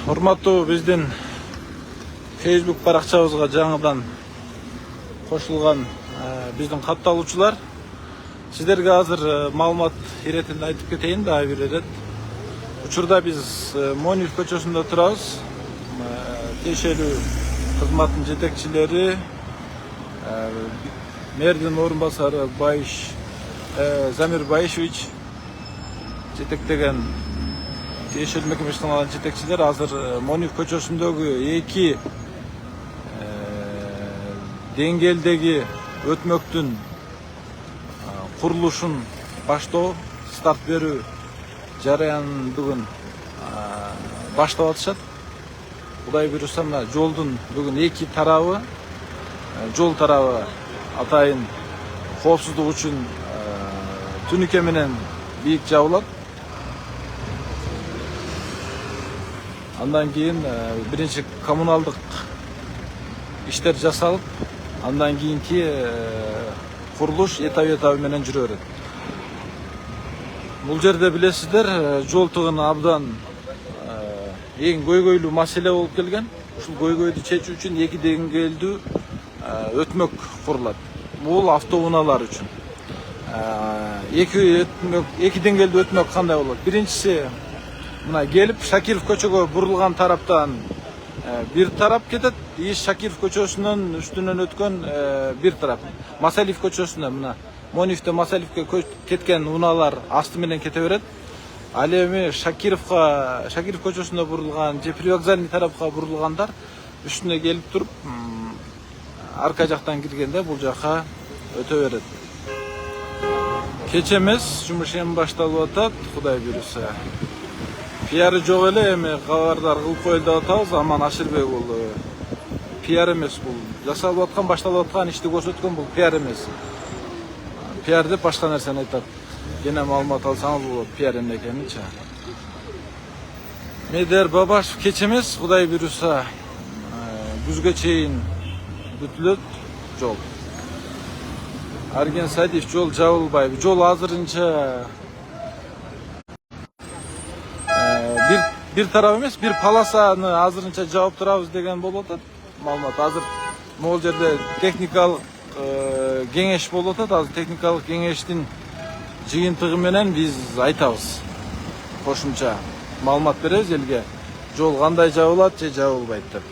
Урматтуу биздин Facebook баракчабызга жаңыдан кошулган биздин катталуучулар, сиздерге азыр маалымат иретинде айтып кетейин дагы бир ирет. Учурда биз Монив көчөсүндө турабыз. Тиешелүү кызматтын жетекчилери, мэрдин орун басары Замир Баишевич жетектеген тиешелүү мекемесинин жетекчилер азыр Монив көчөсүндөгү эки деңгээлдеги өтмөктүн курулушун баштоо, старт берүү жараянын бүгүн баштап атышат. Кудай буюрса, мына жолдун бүгүн эки тарабы, жол тарабы атайын коопсуздук үчүн түнүкө менен бийик жабылат. Андан кийин биринчи коммуналдык иштер жасалып, андан кийинки курулуш этап менен жүрө берет. Бул жерде билесиздер, жол тыгыны абдан эң көйгөйлүү маселе болуп келген. Ушул көйгөйдү чечүү үчүн эки деңгээлдүү өтмөк курулат. Бул автоунаалар үчүн. Эки деңгээлдүү өтмөк кандай болот? Биринчиси, мына келип Шакиров көчөгө бурулган тараптан бир тарап кетет, Шакиров көчөсүнүн үстүнөн өткөн бир тарап. Масалиев көчөсүнө, мына Монивте Масалиевке кеткен унаалар асты менен кете берет. Ал эми Шакиров көчөсүнө бурулган же привокзальный тарапка бурулгандар үстүнө келип туруп, арка жактан киргенде бул жака өтө берет. Кеч эмес, жумуш эми башталып атат, Кудай буюрса. Пиары жок эле, эми кабардар кылып коелу деп атабыз. Аман Ашырбек бул пиар эмес, бул жасалып аткан, башталып аткан ишти көрсөткөн, бул пиар эмес. Пиар деп башка нерсени айтат. Кене маалымат алсаңыз болот, пиар эмне экенинчи. Медер Бабашев кеч эмес, Кудай буюрса, күзгө чейин бүтүлөт жол. Арген Садиев жол жабылбайбы. Жол азырынча бир тарап эмес, бир полосаны азырынча жаап турабыз деген болуп атат. Маалымат азыр могул жерде техникалык кеңеш болуп атат. Азыр техникалык кеңештин жыйынтыгы менен биз айтабыз. Кошумча маалымат беребиз элге. Жол кандай жабылат же жабылбайт деп.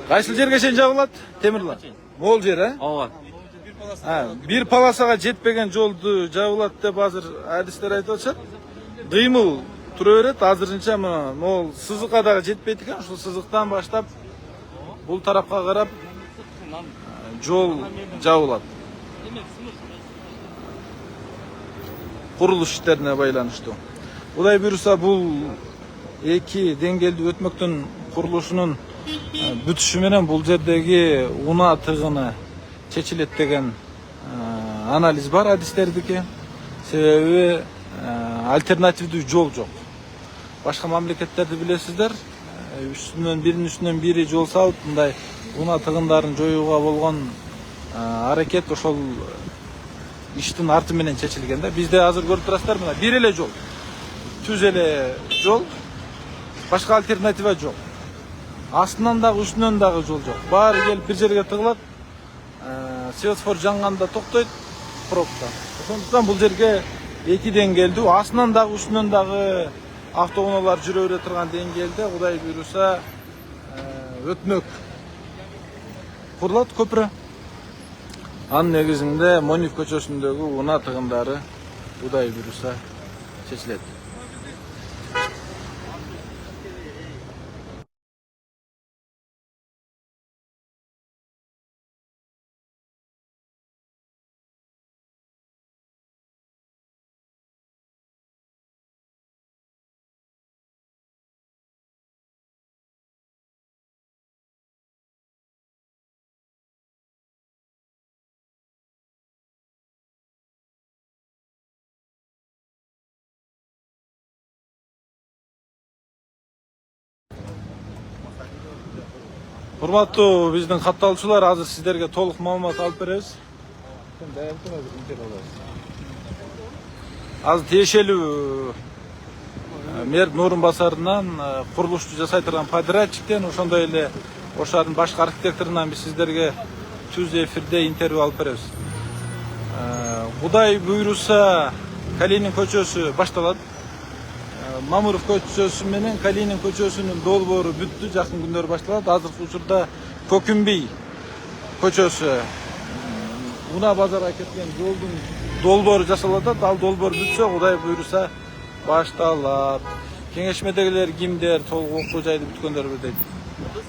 Кайсыл жерге чейин жабылат? Темирлан. Могул жер, Ооба. Бир полосага жетпеген жолду жабылат деп азыр адистер айтып атышат. Дыймыл тура берет. Азырынча могул сызыкка дагы жетпейт экен. Ушул сызыктан баштап бул тарапка карап жол жабылат. Курулуш иштерине байланыштуу. Кудай буюрса, бул эки деңгээлдүү өтмөктүн курулушунун бүтүшү менен бул жердеги унаа тыгыны чечилет деген анализ бар адистердики. Себеби альтернативдүү жол жок. Башка мамлекеттерди билесиздер, биринин үстүнөн бири жол салып, мындай унаа тыгындарын жоюуга болгон аракет ошол иштин арты менен чечилген да. Бизде азыр көрүп турасыздар, мына бир эле жол. Түз эле жол. Башка альтернатива жок. Астынан дагы, үстүнөн дагы жол жок. Баары келип бир жерге тыгылат. Светофор жанганда токтойт, пробка. Ошондуктан бул жерге эки деңгээлдүү, астынан дагы, үстүнөн дагы автоунаалар жүрө бере турган деңгээлде, Кудай буюрса, өтмөк курулат, көпүрө. Анын негизинде Монив көчөсүндөгү унаа тыгындары Кудай буюрса чечилет. Урматтуу биздин катталуучулар, азыр сиздерге толук маалымат алып беребиз. Азыр тиешелүү мэрдин орун басарынан курулушту жасай турган подрядчиктен, ошондой эле ошонун башкы архитекторунан биз сиздерге түз эфирде интервью алып беребиз. Кудай буйруса Калинин көчөсү башталат. Мамуров көчөсү менен Калинин көчөсүнүн долбоору бүттү, жакын күндөр башталат. Азыркы учурда Көкүмбей көчөсү Уна базарга кеткен жолдун долбоору жасалып атат. Ал долбоор бүтсө, Кудай буйруса башталат. Кеңешмедегилер кимдер, толук окуу жайды бүткөндөрбү дейт.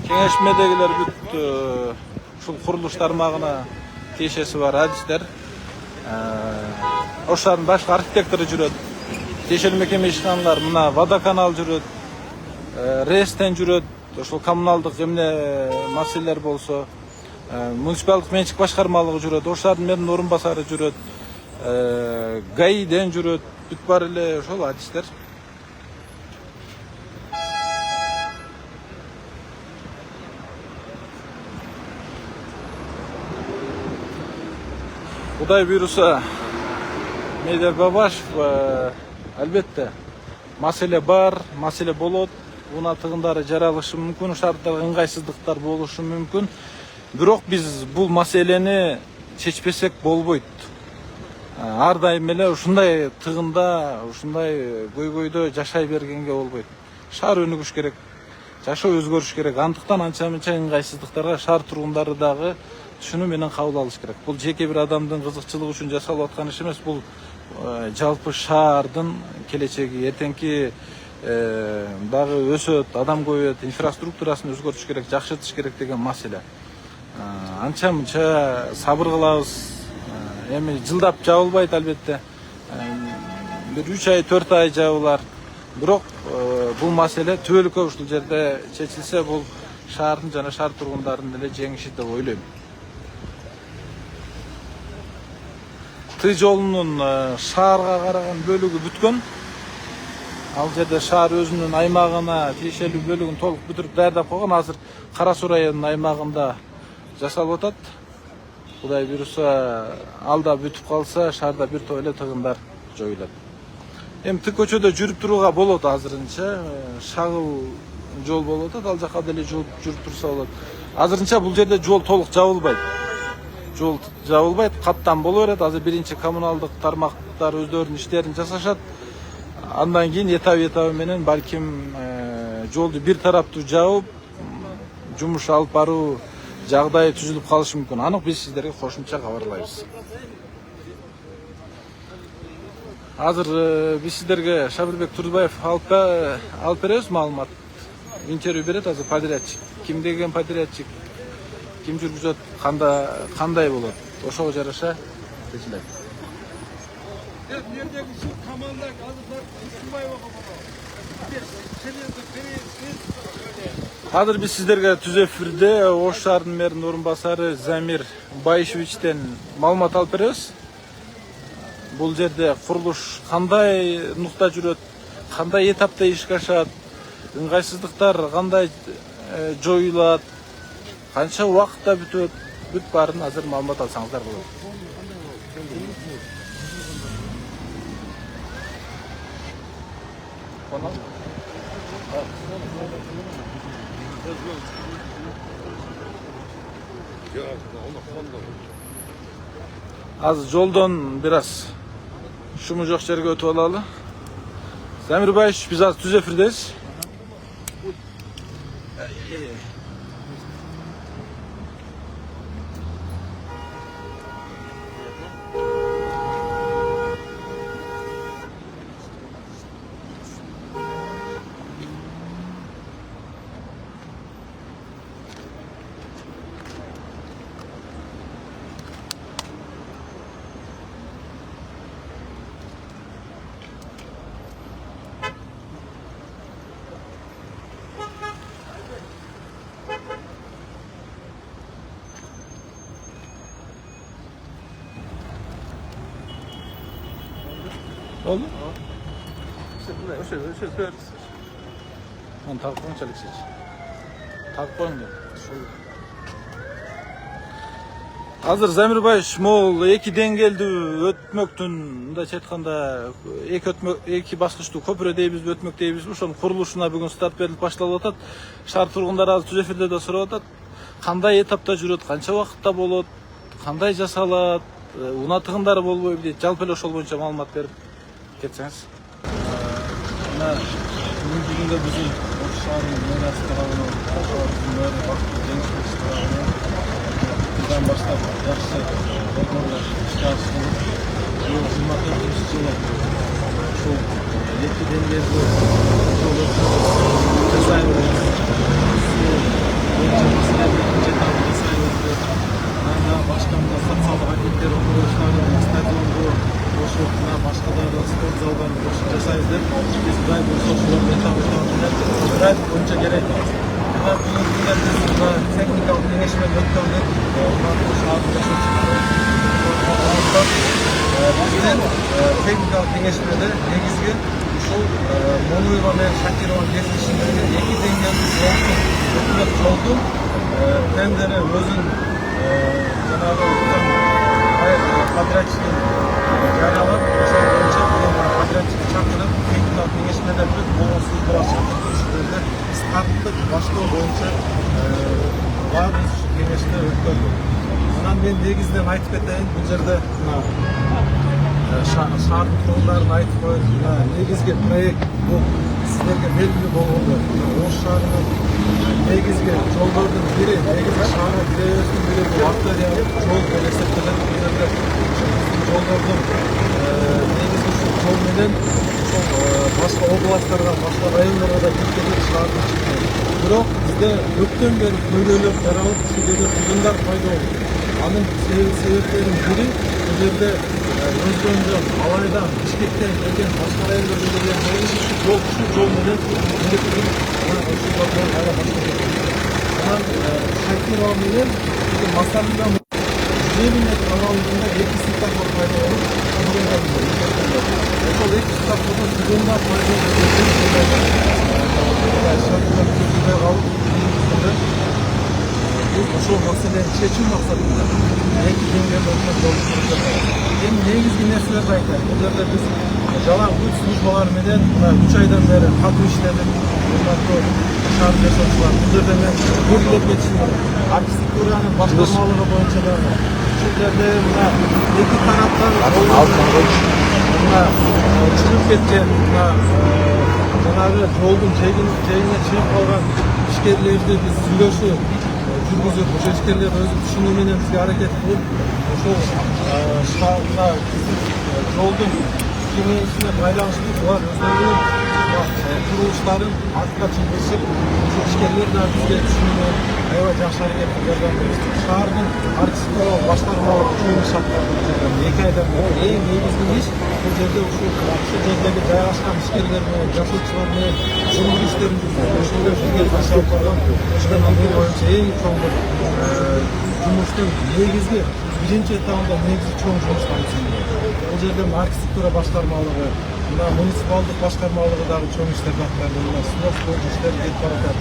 Кеңешмедегилер бүттү. Ушул курулуш тармагына тиешеси бар адистер. Ошонун башкы архитектору жүрөт. Тиешелүү мекеме ишканалар, мына водоканал жүрөт, РЭСтен жүрөт, ошол коммуналдык эмне маселелер болсо, муниципалдык менчик башкармалыгы жүрөт, ошолардын мэрдин орун басары жүрөт, ГАИден жүрөт, бүт бар эле ошол адистер. Кудай буйруса, Мейдер Бабашев, албетте, маселе бар, маселе болот, унаа тыгындары жаралышы мүмкүн, шарттар ыңгайсыздыктар болушу мүмкүн. Бирок биз бул маселени чечпесек болбойт. Ар дайым эле ушундай тыгында, ушундай көйгөйдө жашай бергенге болбойт. Шаар өнүгүш керек, жашоо өзгөрүш керек. Андыктан анча-мынча ыңгайсыздыктарга шаар тургундары дагы түшүнүү менен кабыл алыш керек. Бул жеке бир адамдын кызыкчылыгы үчүн жасалып аткан иш эмес, бул жалпы шаардын келечеги, эртеңки дагы өсөт, адам көбөйөт, инфраструктурасын өзгөртүш керек, жакшыртыш керек деген маселе. Анча-мынча сабыр кылабыз. Эми жылдап жабылбайт албетте. Бир 3 ай, 4 ай жабылар. Бирок бул маселе түбөлүккө ушул жерде чечилсе, бул шаардын жана шаар тургундарынын эле жеңиши деп ойлойм. Т жолунун шаарга караган бөлүгү бүткөн. Ал жерде шаар өзүнүн аймагына тиешелүү бөлүгүн толук бүтүрүп даярдап койгон. Азыр Кара Суу районунун аймагында жасалып атат. Кудай буйруса, алда бүтүп калса, шаарда бир топ эле тыгындар жоюлат. Эми Т көчөдө жүрүп турууга болот азырынча. Шагыл жол болуп атат, ал жака деле жүрүп турса болот. Азырынча бул жерде жол толук жабылбайт. Жол жабылбайт, каттам боло берет. Азыр биринчи коммуналдык тармактар өздөрүнүн иштерин жасашат. Андан кийин этап менен балким жолду бир тараптуу жабып, жумуш алып баруу жагдайы түзүлүп калышы мүмкүн. Анык биз сиздерге кошумча кабарлайбыз. Азыр биз сиздерге Шабырбек Турдубаев алып беребиз маалымат. Интервью берет азыр подрядчик. Ким деген подрядчик, ким жүргүзөт, кандай болот, ошого жараша чечилет. Азыр биз сиздерге түз эфирде Ош шаарынын мэринин орун басары Замир Байшевичтен маалымат алып беребиз. Бул жерде курулуш кандай нукта жүрөт, кандай этапта ишке ашат, ыңгайсыздыктар кандай жоюлат, канча убакытта бүтөт, бүт баарын азыр маалымат алсаңыздар болот. Азыр жолдон бир аз шуму жок жерге өтүп алалы. Замир Байш, биз азыр түз эфирдебиз. Oldu? İşte bunlar, o şey söyleriz. Ben takip edeceğim. Takip koyun деп. Азыр Замирбаевич, могул эки деңгээлдүү өтмөктүн мындайча айтканда эки баскычтуу көпүрө дейбизби, өтмөк дейбизби, ошонун курулушуна бүгүн старт берилип башталып атат. Шаар тургундары азыр түз эфирде сурап атат. Кандай этапта жүрөт, канча убакытта болот, кандай жасалат, унаа тыгындары болбойбу дейт. Жалпы эле ошол боюнча маалымат берип кетсеңиз. Мына бүгүнкү күндө биздин Ош шаарынын мэриясы тарабынан, мэрия бактылуу жеңиш тарабынан бизden баштап жакшы долбоорлор ишке ашырылып, бул 24-жылы ушул эки деңгээлдүү жол жасайбыз. Башка мына социалдык объекттер курулуштары, стадионду кошуп, башка дагы спорт залдарын кошуп жасайбыз деп биз драйв ошолор менен драйв боюнча керек. Бүгүнкү күндө биз техникалык кеңешме өткөндүк. Биздин техникалык кеңешмеде негизги ушул Монуева менен Шакирова кесишиндеги эки деңгээлдүү жолдун тендери өзүн жанагы подрядчиктин жарыялап, ошол боюнча подрядчикти чакырып, техникалык кеңешмеде бүт болгонсуз чакыртыштерди старттык баштоо боюнча баардык кеңеште өткөрдүк. Анан мен негизинен айтып кетейин, бул жерде шаардын тургундарын айтып коюп, негизги проект бул сиздерге белгилүү болгондой, Ош шаарынын негизги жолдордун бири, негизги шаардын киреберисинин бири бул артериялык жол деп эсептелет. Бул жерде жолдордун негизги жол менен башка областтарга, башка райондорго да кеткен шаардын ичинде. Бирок бизде көптөн бери көйгөйлөр таралып, ушул жерде тыгындар пайда болду. Анын себептеринин бири бул жерде өзгөндө алайда Бишкектен келген башка райондордон келген жол менен анан Шакирова менен Масарында метр аралыгында эки светофор пайда болуп, ошол эки светофордун тыгында пайда болуп, ошол маселени чечүү максатында эки деңгээлдүү жол эми негизги нерселерди айтайын. Бул жерде биз жалаң бүт службалар менен 3 айдан бери катуу иштедик. Шаар жашоочулар, бул жерде мен көптөп кетишим, архитектуранын башкармалыгы боюнча дагы ушул жерде мына эки тараптан чыгып кеткен жанагы жолдун жээгине чыгып калган ишкерлерди биз сүйлөшүү жүргүзүп, ошол ишкерлер өзү түшүнүү менен бизге аракет кылып, ошол жолдун кеңейишине байланыштуу булар өздөрүнүн курулуштарын артка чыгышып, ошол ишкерлер да бизге түшүнүү менен аябай жакшы аракет жардам беришти. Шаардын архитектуралык башкармалык чоң шарттарды эки айдан бери эң негизги иш бул жерде ушул жердеги жайгашкан ишкерлер менен жашоочулар менен жумуш иштерин жүргүзүп, ошондой бизге башталып калган боюнча эң чоң бир жумуштун негизги биринчи этабында негизги чоң жумуш калды. Бул жерде архитектура башкармалыгы, мына муниципалдык башкармалыгы дагы чоң иштерди аткарды. Мына снос боюнча иштер кетип баратат.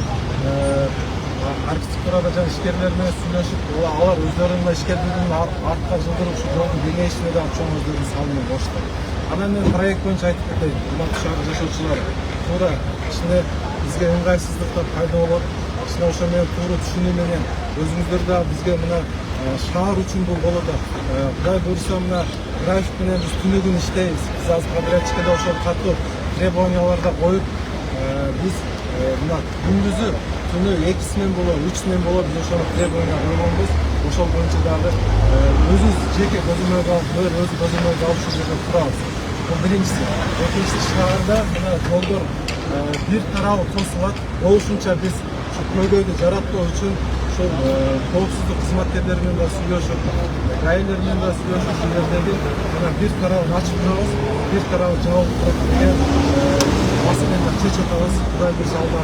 Архитектурада жана ишкерлер менен сүйлөшүп, алар өздөрүнүн ишкерлигин артка жылдырып, ушул жолдун кеңейишине дагы чоң өздөрүнүн салымын кошто. Анан мен проект боюнча айтып кетейин. Урматтуу шаар жашоочулар, туура ичинде бизге ыңгайсыздыктар пайда болот. Ичинде ошо менен туура түшүнүү менен өзүңүздөр да бизге мына шаар үчүн бул болот. Кудай буйруса мына график менен биз күнү күн иштейбиз. Биз азыр подрядчикке да ошол катуу требованияларды коюп, биз мына күндүзү түнү 2-синен болобу, 3-синен болобу биз ошону требования койгонбуз. Ошол боюнча дагы өзүбүз жеке көзөмөлгө алып, өз көзөмөлгө алып ушул жерде турабыз. Бул биринчиси. Экинчиси, шаарда мына жолдор бир тарабы тосулат. Болушунча биз ушул көйгөйдү жаратпоо үчүн ушул коопсуздук кызматкерлери менен да сүйлөшүп, гаилер менен да сүйлөшүп, ушул жердеги мына бир тарабын ачып турабыз, бир тарабы жабылып турат деген маселени чечип атабыз. Кудай буйруса алдағы